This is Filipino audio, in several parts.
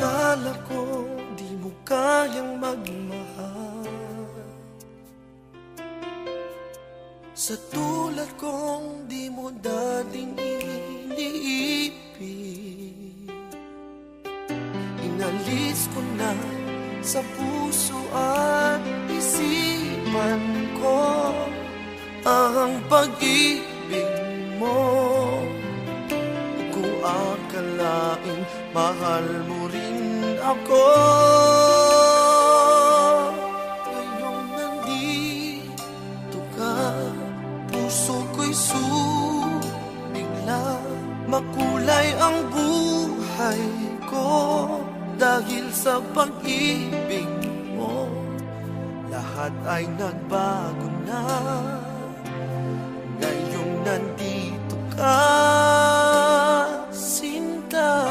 Akala ko di mo kayang magmahal, sa tulad kong di mo dating iniibig. Inalis ko na sa puso at isipan ko ang pag-ibig mo. Di ko akalaing mahal mo rin ako. Ngayong nandito ka, puso ko'y sumigla. Makulay ang buhay ko dahil sa pag-ibig mo. Lahat ay nagbago na ngayong nandito ka, Sinta.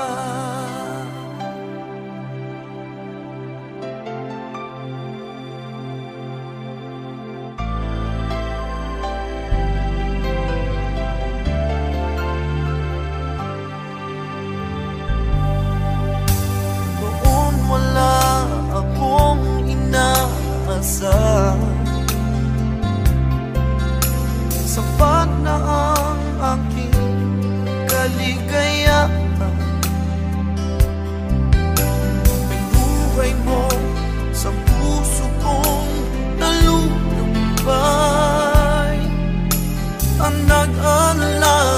Noon wala akong inaasal, sapat na ang aking kaligayahan. May buhay mo sa puso kong nalulumbay, ang nag-alay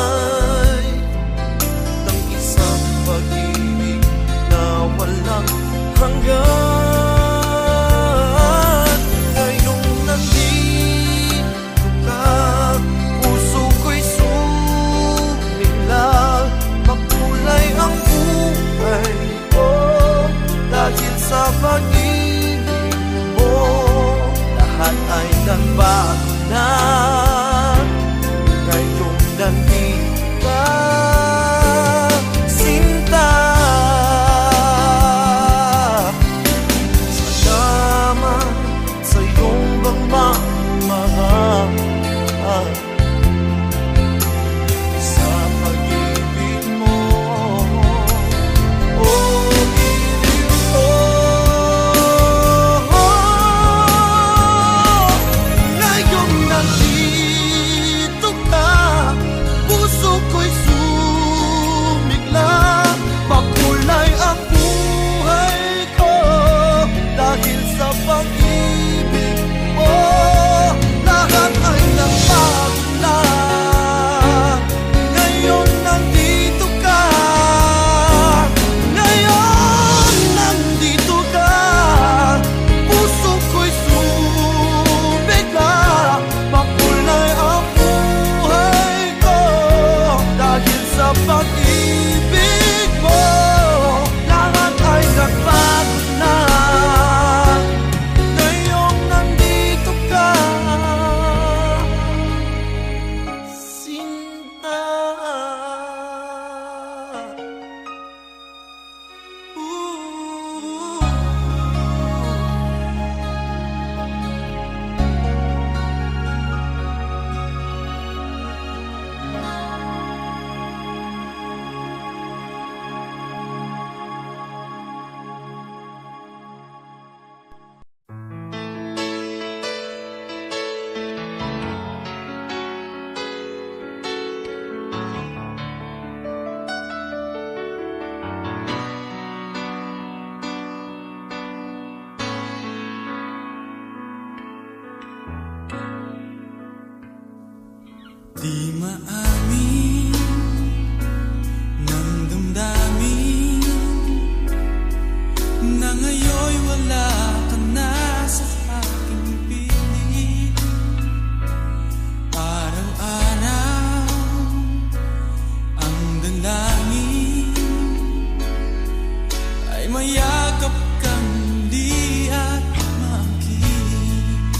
ng isang pag-ibig na walang hanggan. Sa pag-ibig mo, lahat ay nagbago na ngayong nandito ka, Sinta. Salamat sa iyong pagmamahal, sa pag-ibig mo. Di maamin ng damdamin na ngayon'y wala ka na sa aking piling. Araw-araw ang dalangin ay mayakap kang muli at makinig.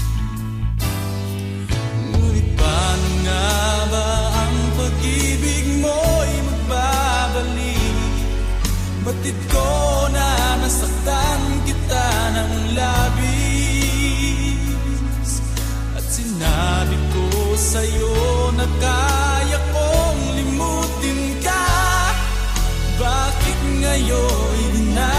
Ngunit paano nga ba ang pag-ibig mo'y magbabalik? Batid ko na nasaktan kita ng labis, at sinabi ko sa'yo na kaya kong limutin ka. Bakit ngayon na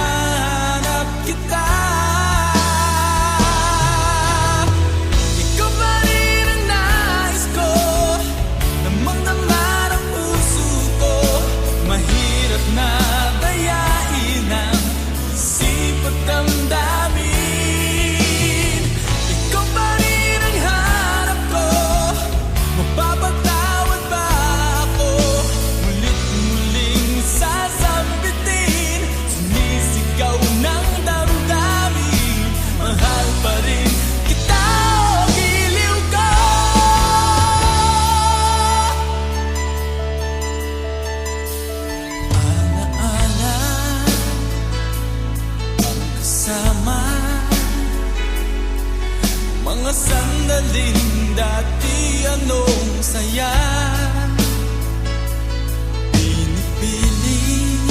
piling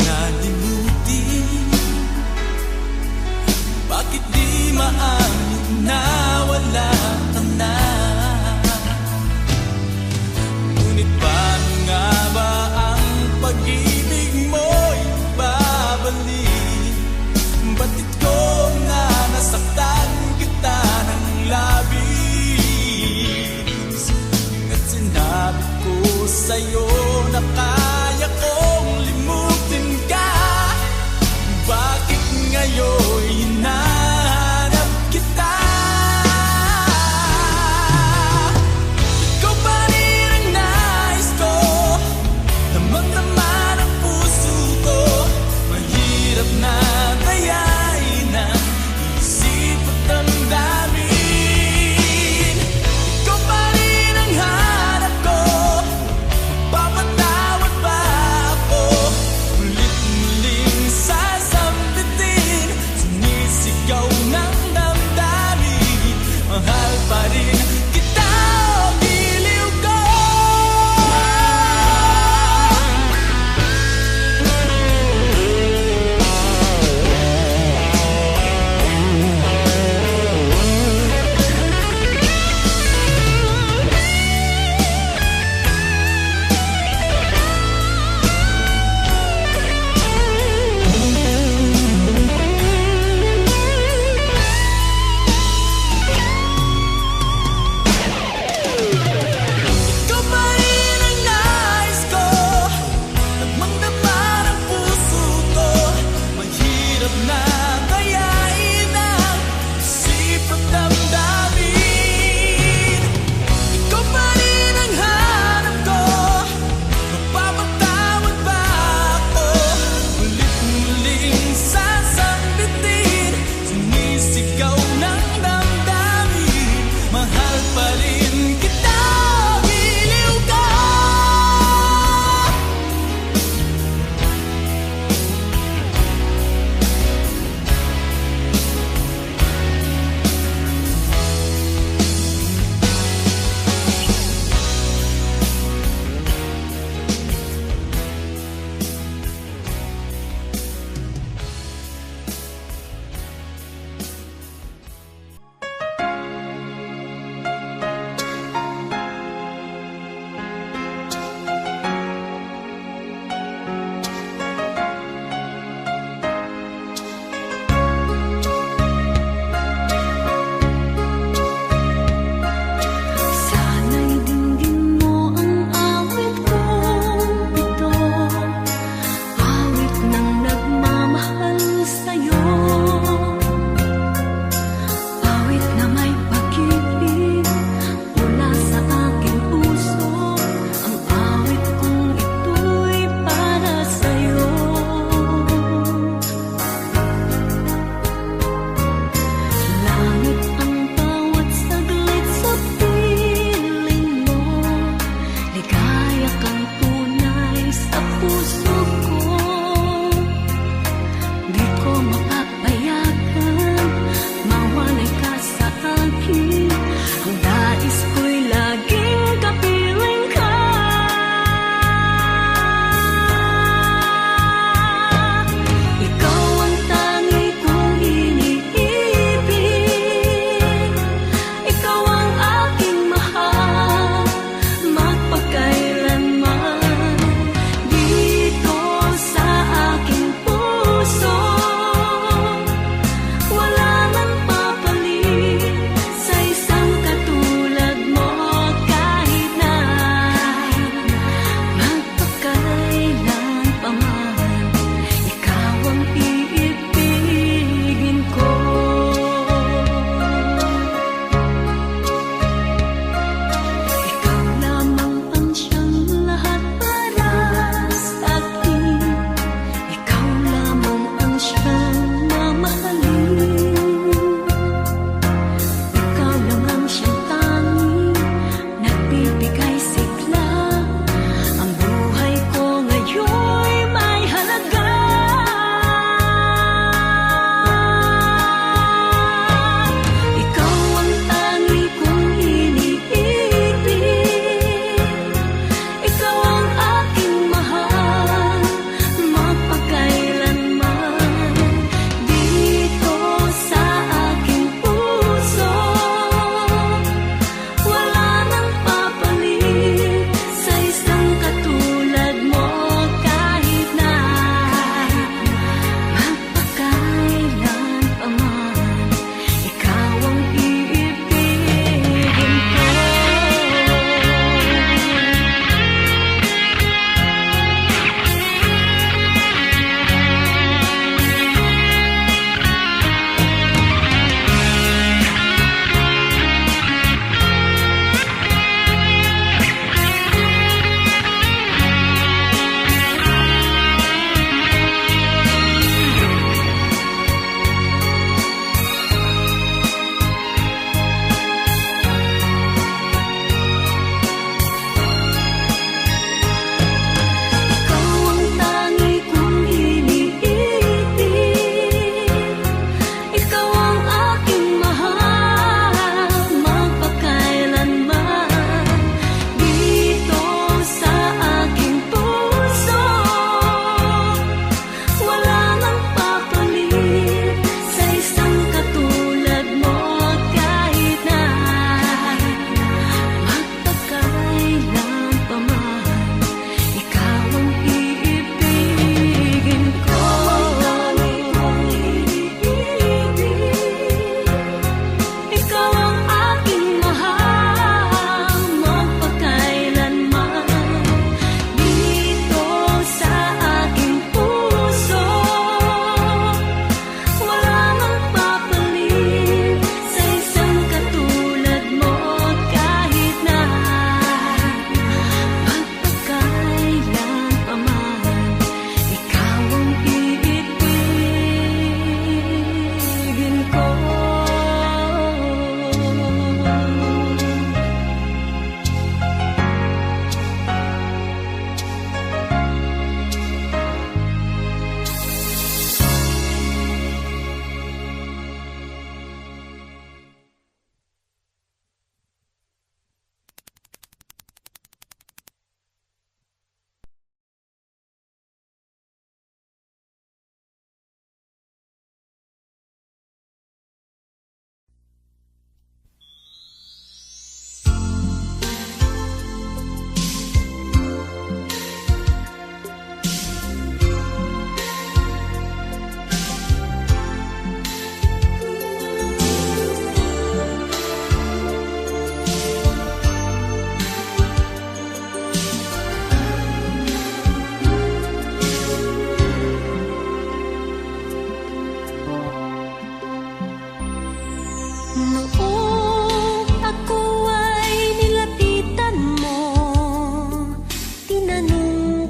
nalimutin. Bakit di maamin na wala ka na? Ngunit paano nga ba ang pag-ibig mo'y babalik? Batid ko na nasaktan kita ng labis, at sinabi ko sa'yo na kaya kong limutin ka. Bakit ngayon hinahanap kita? Ikaw pa rin ang nais ko, damang-dama ng puso ko. Mahirap na dayain ang isip at damdamin. Ikaw pa rin ang hanap ko, papatawad ba ako? Ulit-muling sasambitin, sinisigaw ng damdamin. Mahal pa rin kita, giliw ko. Ikaw pa rin ang nais ko, damang-dama ng puso ko. Mahirap na dayain ang isip at damdamin. Ikaw pa rin ang hanap ko, mapapatawad ba ako? Ulit-muling sasambitin, sinisigaw ng damdamin. Mahal pa rin kita, giliw ka. Sana'y dinggin mo ang awit kong ito, awit ng nagmamahal sa'yo, awit na may pag-ibig mula sa aking puso. Ang awit kong ito'y para sa'yo. Langit ang bawat saglit sa piling mo, ligaya kang tunay sa puso ko. Di ko mapapayagan mawalay ka sa akin. Ang nais ko'y laging kapiling ka. Ikaw ang tangi kong iniibig, ikaw ang aking mahal, magpakailanman. Dito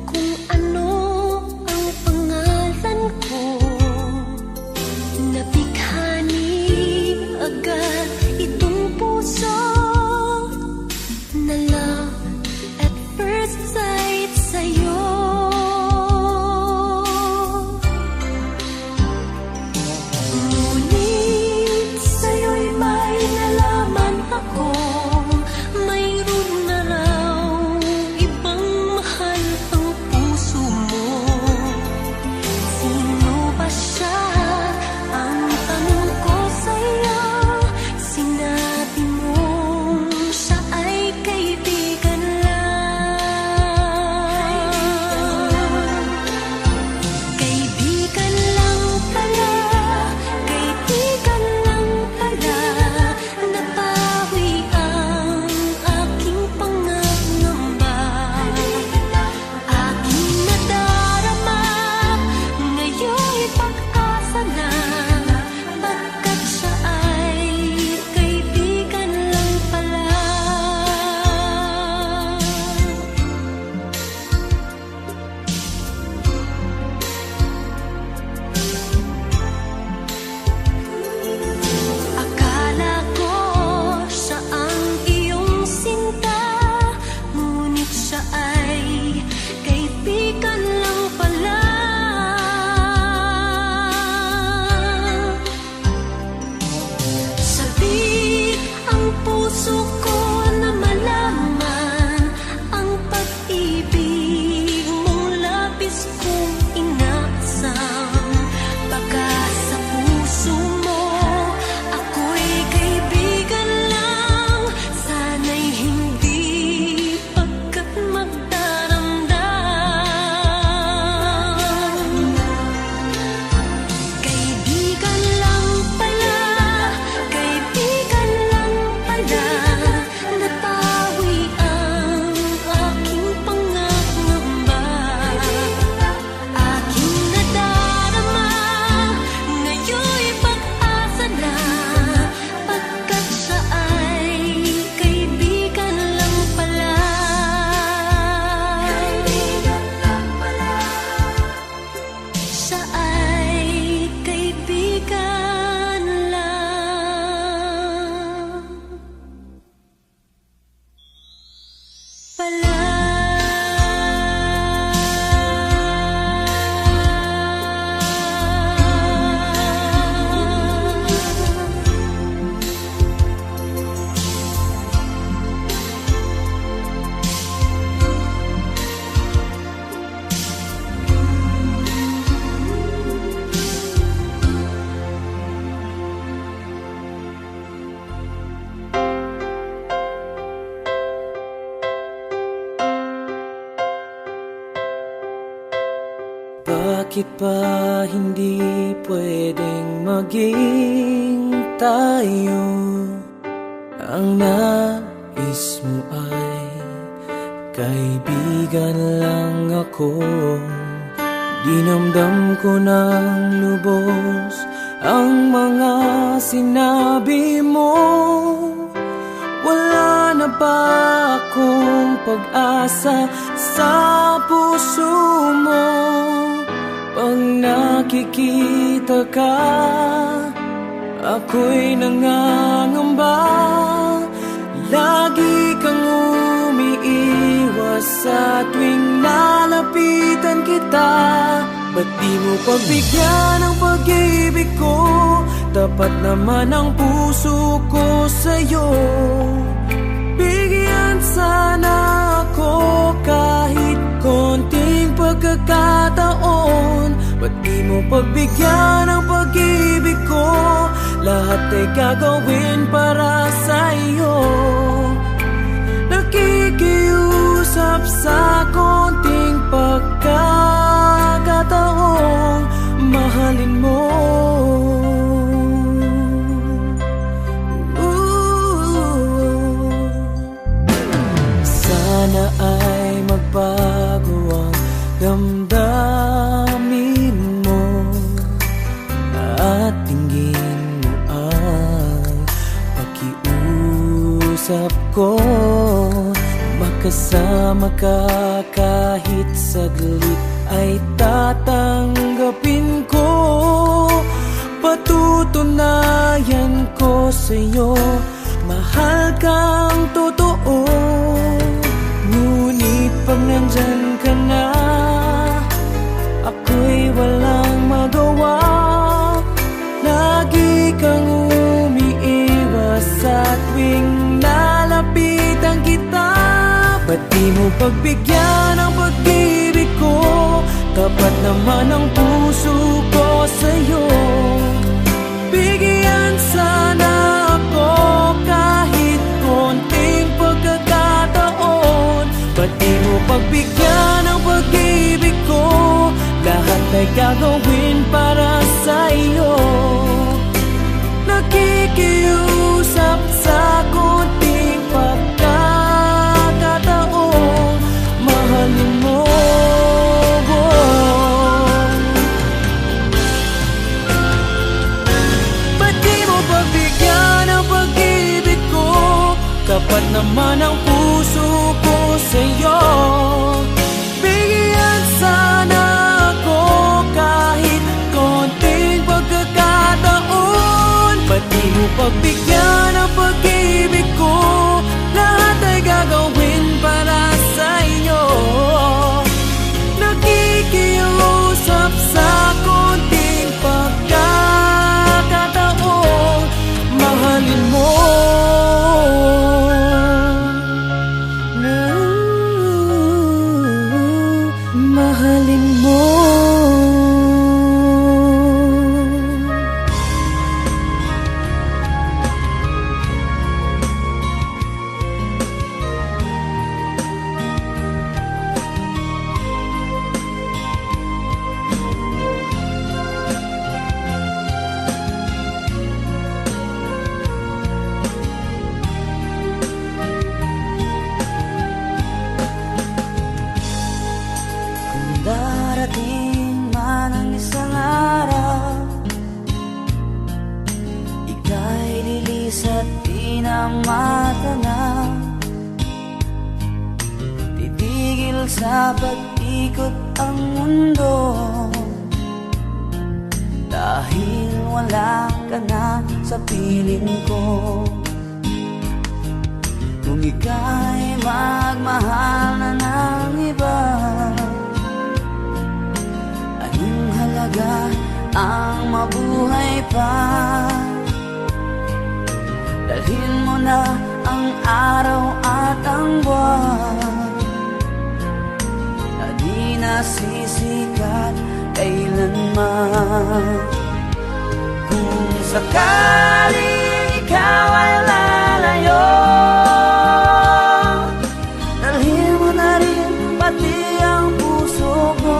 kung ano ang pangalan ko. Nabighani agad itong puso na love at first sight sa'yo. Ngunit sa'yo'y may nalaman ako, mayroon na raw ibang mahal ang puso mo. Sino ba siya? Ang tanong ko sa'yo, sinabi mong siya ay kaibigan lang. Kaibigan lang pala, kaibigan lang pala. Nabawi ang aking pangangamba. Aking nadarama, ngayon'y pag-asa na, pagkat siya ay kaibigan lang pala. Akala ko siya ang iyong sinta, ngunit siya ay kaibigan lang pala. Sabik ang puso ko na malaman ang pag-ibig mong labis kong inaasam. Baka sa puso mo ako'y kaibigan lang, sana'y hindi pagkat magdaramdam. Kaibigan lang pala, kaibigan lang pala. Napawi ang aking pangangamba. Aking nadarama, ngayon'y pag-asa na, pagkat siya ay kaibigan lang pala. Siya ay kaibigan lang pala. Bakit ba hindi pwedeng maging tayo? Ang nais mo ay kaibigan lang ako. Dinamdam ko ng lubos ang mga sinabi mo. Wala na ba akong pag-asa sa puso mo? Pag nakikita ka, ako'y nangangamba. Lagi kang umiiwas sa tuwing lalapitan kita. Ba't di mo pagbigyan ang pag-ibig ko? Tapat naman ang puso ko sa'yo. Bigyan sana ako kahit konting pagkakataon. Ba't di mo pagbigyan ang pag-ibig ko? Lahat ay gagawin para sa'yo. Nakikiusap sa konting pagkakataon, mahalin mo. Sana ay magbago ang damdamin mo at tingin mo ang pakiusap ko. Makasama ka kahit saglit ay tatanggapin ko. Patutunayan ko sa'yo, mahal kang totoo. Ngunit pag nandyan ka na, ako'y walang magawa. Lagi kang umiiwas sa tuwing lalapitan kita. Ba't di mo pagbigyan ang pag-ibig ko? Tapat naman ang puso ko sa'yo. Bigyan sana ako kahit konting pagkakataon. Ba't di mo pagbigyan ang pag-ibig ko? Lahat ay gagawin para sa iyo. Nakikiusap sa konting pagkakataon, mahalin mo. Ba't di mo pagbigyan ang pag-ibig ko? Kapat naman ang puso ko sa'yo. Bigyan sana ako kahit konting pagkakataon. Ba't di mo pagbigyan ang pag-ibig ko? Lahat ay gagawin para sa iyo. Nakikiusap sa konting pagkakataon, mahalin mo. Mahalin mo. Darating man ang isang araw, ika'y lilis at di na matanaw. Titigil sa pag-ikot ang mundo, dahil wala ka na sa piling ko. Kung ika'y magmahal na ng iba, anong halaga ang mabuhay pa? Dalhin mo na ang araw at ang buwan na di nasisikat kailanman. Kung sakaling ikaw ay lalayo, dalhin mo na rin pati ang puso ko.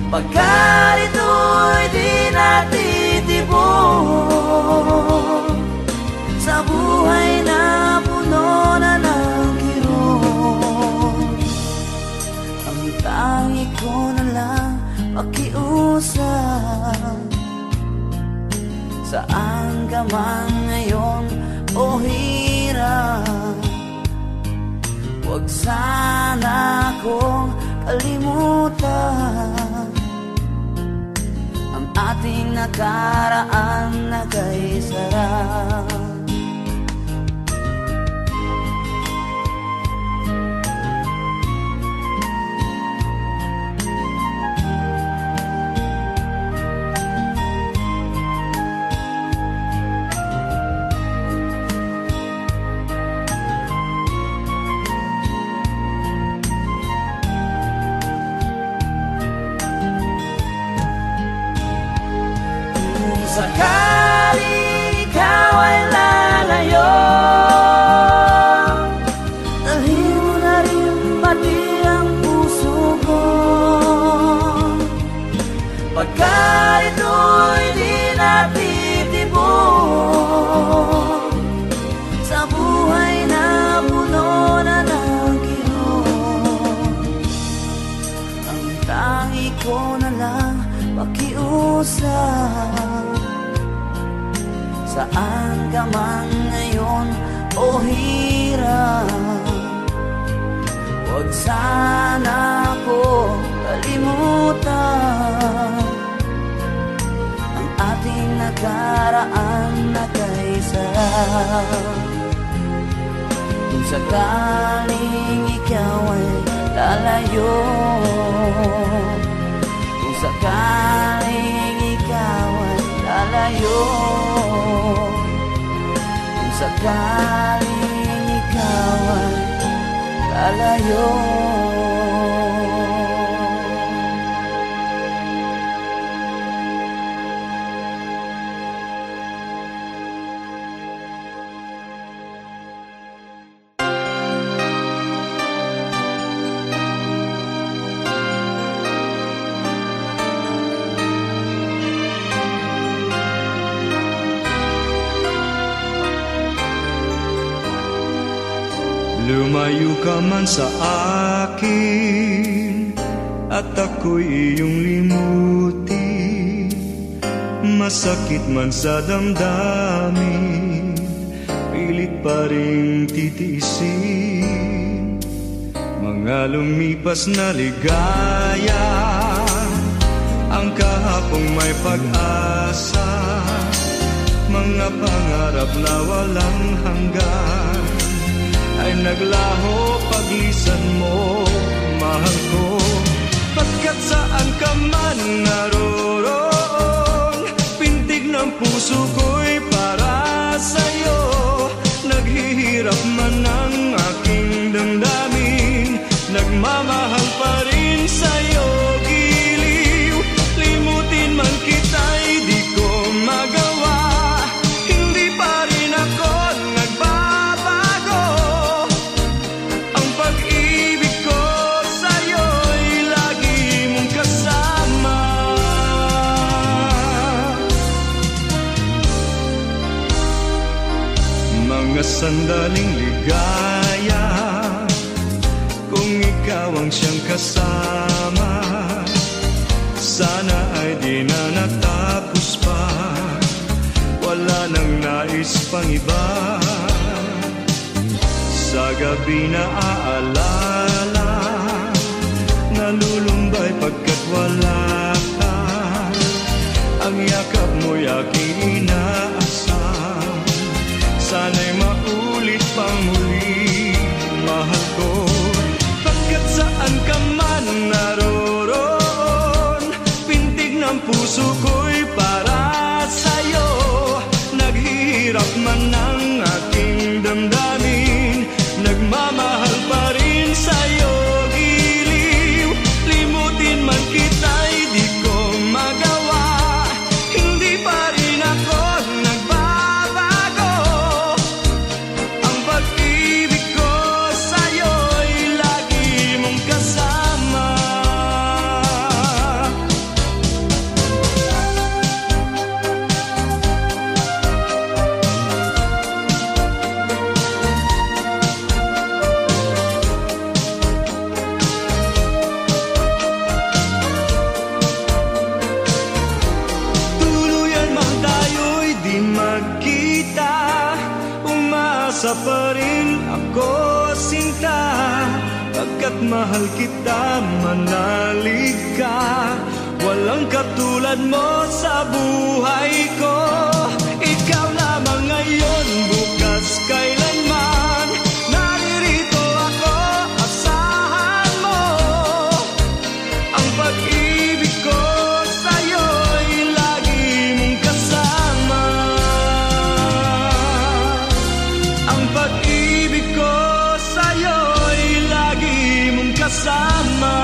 Pagkat ito'y di natitibok sa buhay na puno na ng kirot, ang tangi ko na lang pakiusap. Saan ka man ngayon o hirap, huwag sana akong kalimutan ang ating nakaraan na kay sarap. Sakaling ikaw ay lalayo, dalhin mo na rin pati ang puso ko. Pagkat ito'y di natitibok sa buhay na puno na ng kirot, ang tangi ko na lang pakiusap. Saan ka man ngayon o hirap, Huwag sana ko kalimutan ang ating nakaraan na kaisa. Kung sakaling ikaw ay lalayo, kung sakaling ikaw ay lalayo, kung sakaling ikaw ay lalayo. Lumayo ka man sa akin at ako'y iyong limutin. Masakit man sa damdamin, pilit pa rin titiisin. Mga lumipas na ligaya, ang kahapong may pag-asa, mga pangarap na walang hanggan ay naglaho paglisan mo, mahal ko. Pagkat saan ka man naroroon, pintig ng puso ko'y para sa'yo. Naghihirap man ang aking damdamin, nagmamahal pa rin sa'yo. Giliw, limutin man kita'y di ko magawa, hindi pa rin ako nagbabago. Ang pag-ibig ko sa'yo'y lagi mong kasama. Mga sandaling ligaya, kung ikaw ang siyang kasama, sana ay di na natapos pa, wala nang nais pang iba. Sa gabi na aalala, nalulumbay pagkat wala ka. Ang yakap mo'y aking inaasam, sana'y maulit pang muli, mahal ko. Pagkat saan ka man naroroon, pintig ng puso ko'y para sa'yo. Naghihirap man ang aking damdamin, nagmamahal pa rin sa'yo. Giliw, limutin man kita'y di ko magawa, hindi pa rin ako nagbabago. Ang pag-ibig ko sa'yo'y lagi mong kasama. Tuluyan man tayo'y di magkita, umasa pa rin ako, sinta. Pagkat mahal kita, manalig ka, walang katulad mo sa buhay ko. Ikaw lamang ngayon, bukas, kailanman, naririto ako, asahan mo. Ang pag-ibig ko sa'yo'y lagi mong kasama. Ang pag-ibig ko sa'yo'y lagi mong kasama.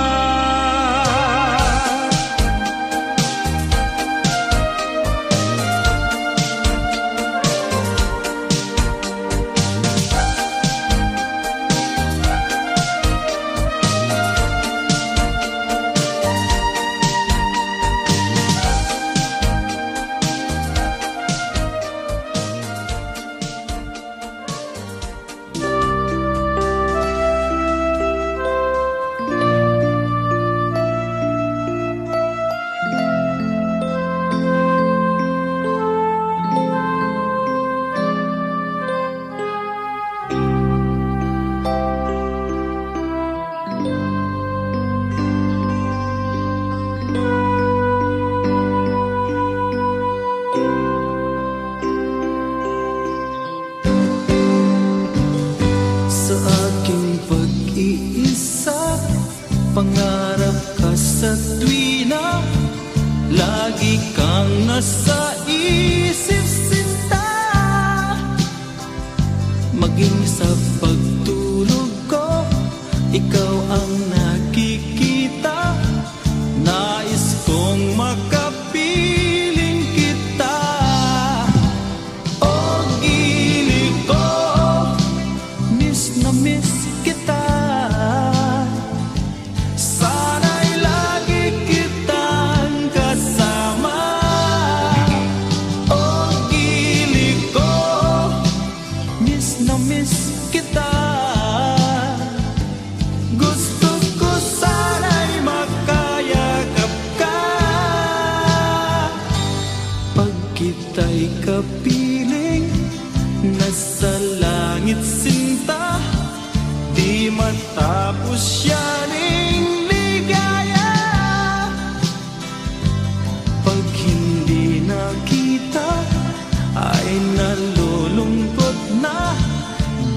pangarap ka sa tuwina, lagi kang nasa isip sinta. Maging sa pagtulog ko, ikaw ang nakikita. Nais kong makapiling kita. O gili ko, miss na miss kita. Sana'y lagi kitang kasama. O gili ko, miss na miss kita. Gusto ko sana'y makayakap ka. Pag kita'y kapiling, nasa langit sinta, di matapos yaning ligaya. Pag hindi nakita, ay nalulungkot na.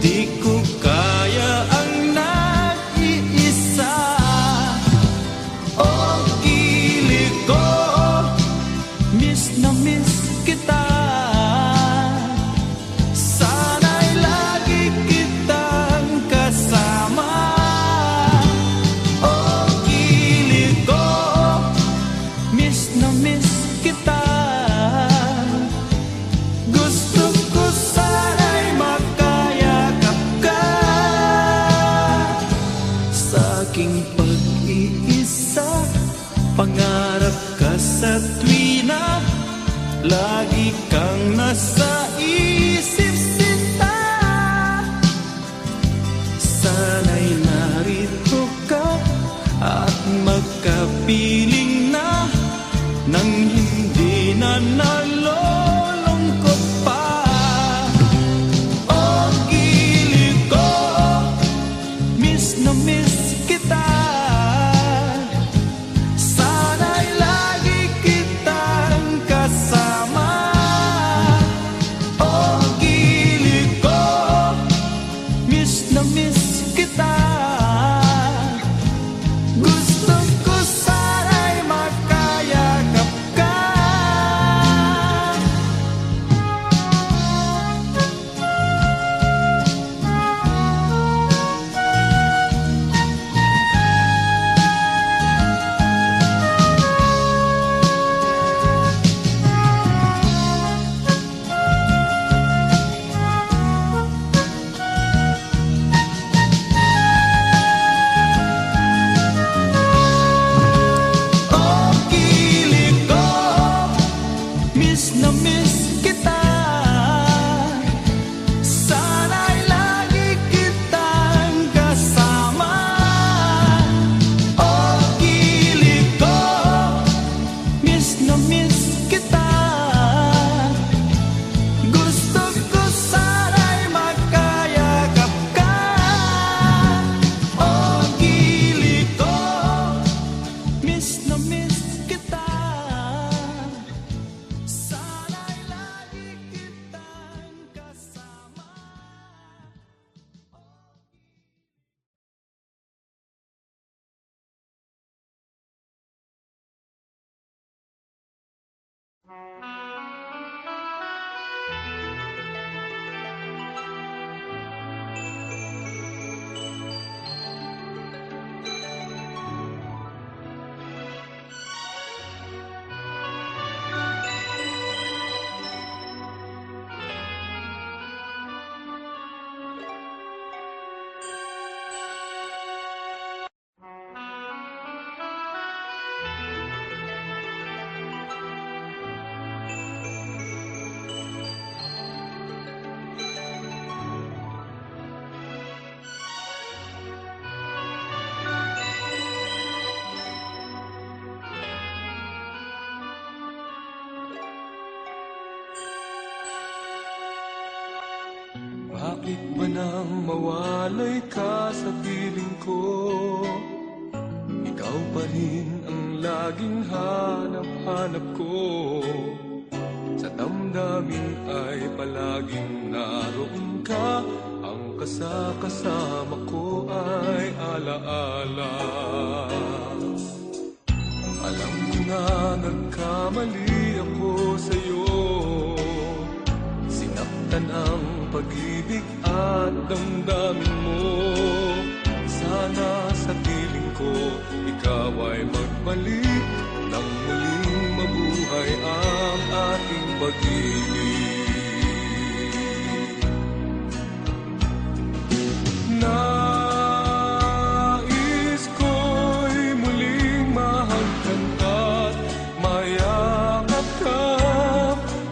Di ko kaya ang nag-iisa. O gili ko, miss na miss kita. Sana'y lagi kitang kasama. O gili ko, miss na miss kita. Gusto ko sana'y makayakap ka. Sa aking pag-iisa, pangarap ka sa tuwina, lagi kang nasa isip sinta. Sana'y narito ka at magkapiling na, nang hindi na nalulungkot pa. O gili ko, miss na miss kita. Sana'y lagi kitang kasama. O gili ko, miss na miss kita. Gusto ko sana'y makayakap ka. O gili ko, miss na miss kita. Sana'y lagi kitang kasama. O gili ko, miss na miss kita. Gusto ko sana'y makayakap ka. O gili ko, miss na miss kita. Sana'y lagi kitang kasama. Bakit ba nang mawalay ka sa piling ko? Ikaw pa rin ang laging hanap-hanap ko. Sa damdamin ay palaging naroon ka, ang kasama ko ay alaala. Alam ko na nagkamali ako sa'yo, sinaktan ang pag-ibig at damdamin mo. Sana sa piling ko ikaw ay magbalik nang muling mabuhay ang ating pag-ibig. Nais ko'y muling mahagkan at mayakap ka,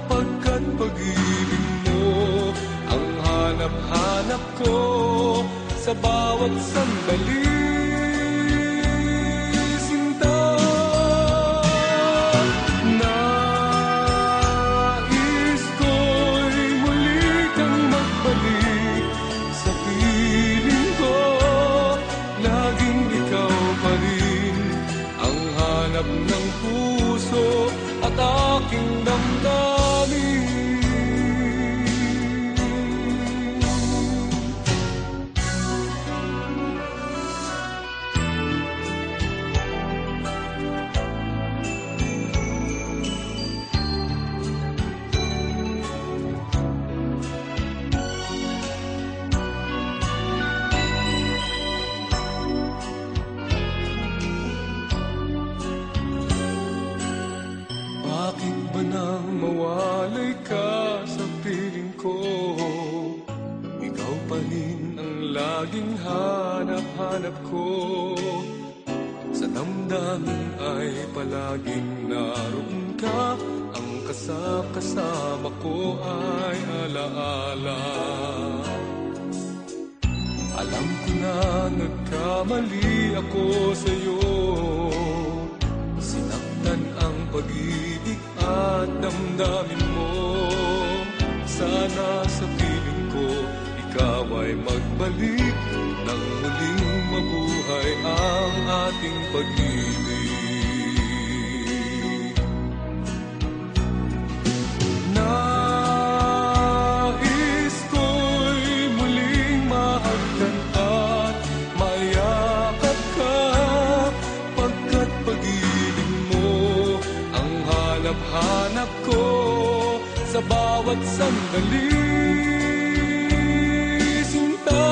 pagkat pag-ibig mo ang hanap-hanap ko sa bawat sandali. Sinta, nais ko'y muli kang magbalik sa piling ko. Laging ikaw pa rin ang hanap ng puso at aking damdamin. Bakit ba nang mawalay ka sa piling ko? Ikaw pa rin ang laging hanap-hanap ko. Sa damdamin ay palaging naroon ka, ang kasama ko ay alaala. Alam ko na nagkamali ako sa'yo, sinaktan ang pag-ibig at damdamin mo. Sana sa piling ko ikaw ay magbalik nang muling mabuhay ang ating pag-ibig. Nais ko'y muling mahagkan at mayakap ka, pagkat pag-ibig mo ang hanap-hanap ko sa bawat sandali. Sinta,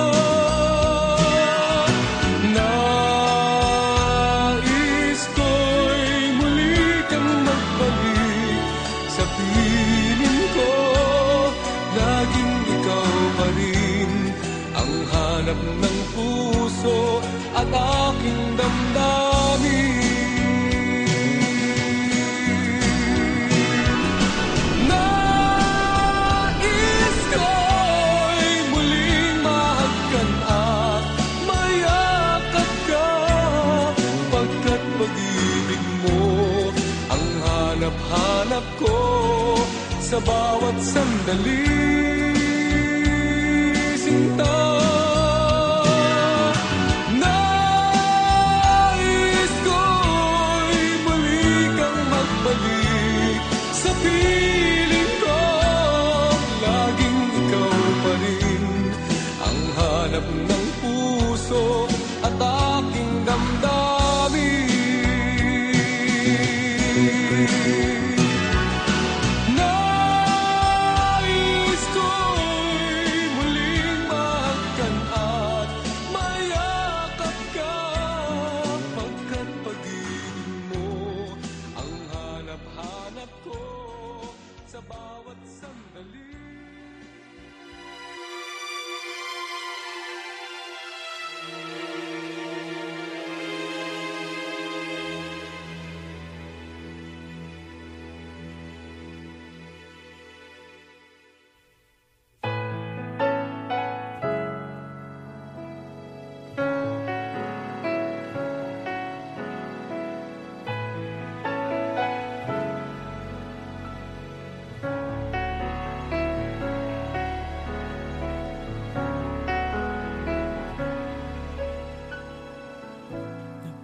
nais ko'y muli kang magbalik sa piling ko. Laging ikaw pa rin ang hanap ng puso at aking damdamin. Nais ko'y muling mahagkan at mayakap ka, pagkat pag-ibig mo ang hanap-hanap ko sa bawat sandali. Sinta, nais ko'y muli kang magbalik sa piling ko. Laging ikaw pa rin ang hanap ng puso at aking damdamin. Nais ko'y muling mahagkan at mayakap ka, pagkat pag-ibig mo ang hanap-hanap ko sa bawat sandali.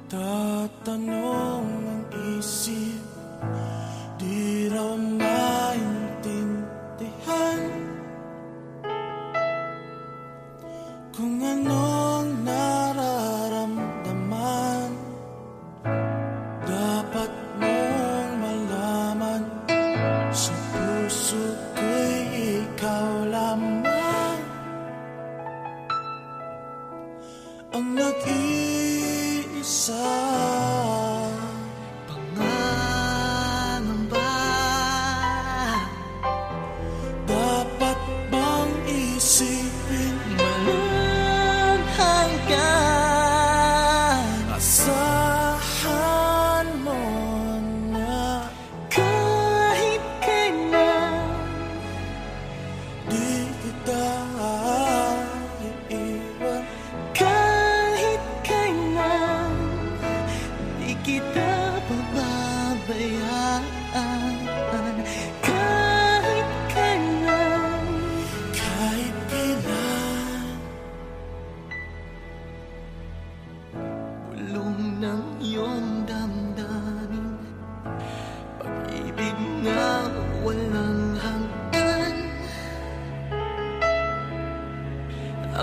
Tatanong ang isip, di raw maintindihan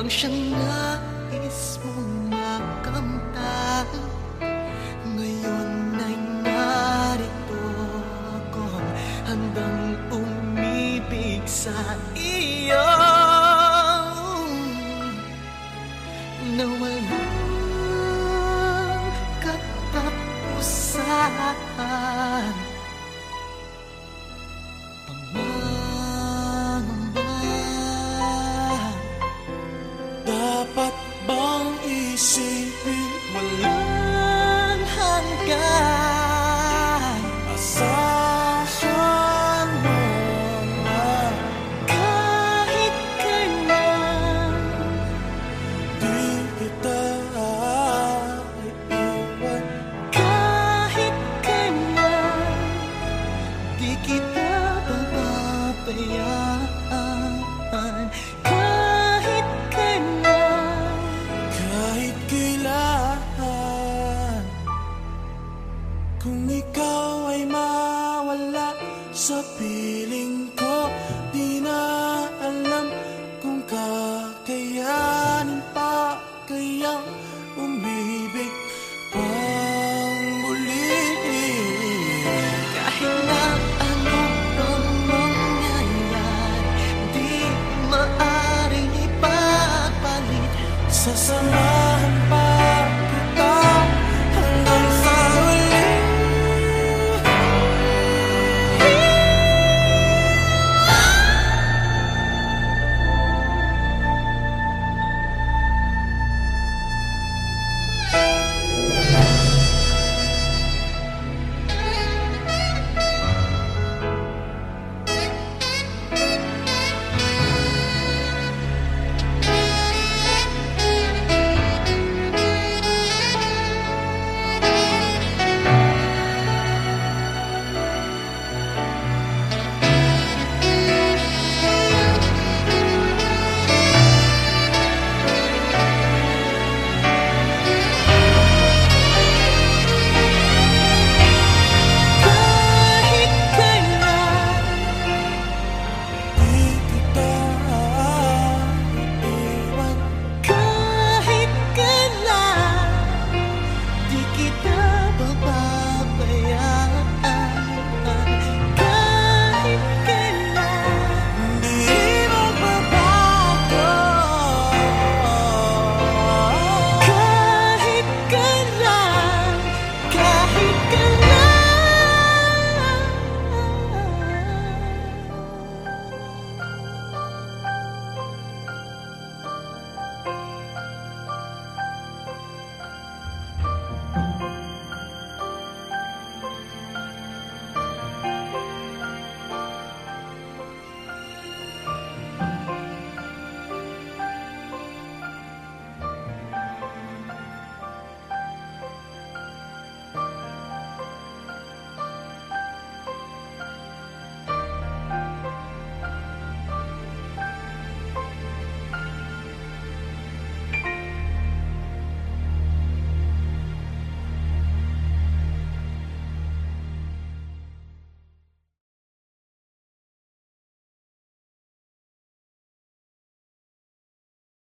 ang siyang nais mong makamtan. Ngayon ay narito ako, handang umibig sa iyo na walang katapusan. Dapat bang isipin walang hanggan? Asahan mo na kahit kailan di kita iiwan. Kahit kailan di kita pababayaan. Kahit kailan, kahit kailan, kung ikaw ay mawala sa piling ko, di na alam kung kakayanin pa kayang umibig pang muli. Kahit na ano pang mangyayari, di maaaring ipagpalit. Sasamahan pa kita hanggang sa huli. Kahit kailan, di kita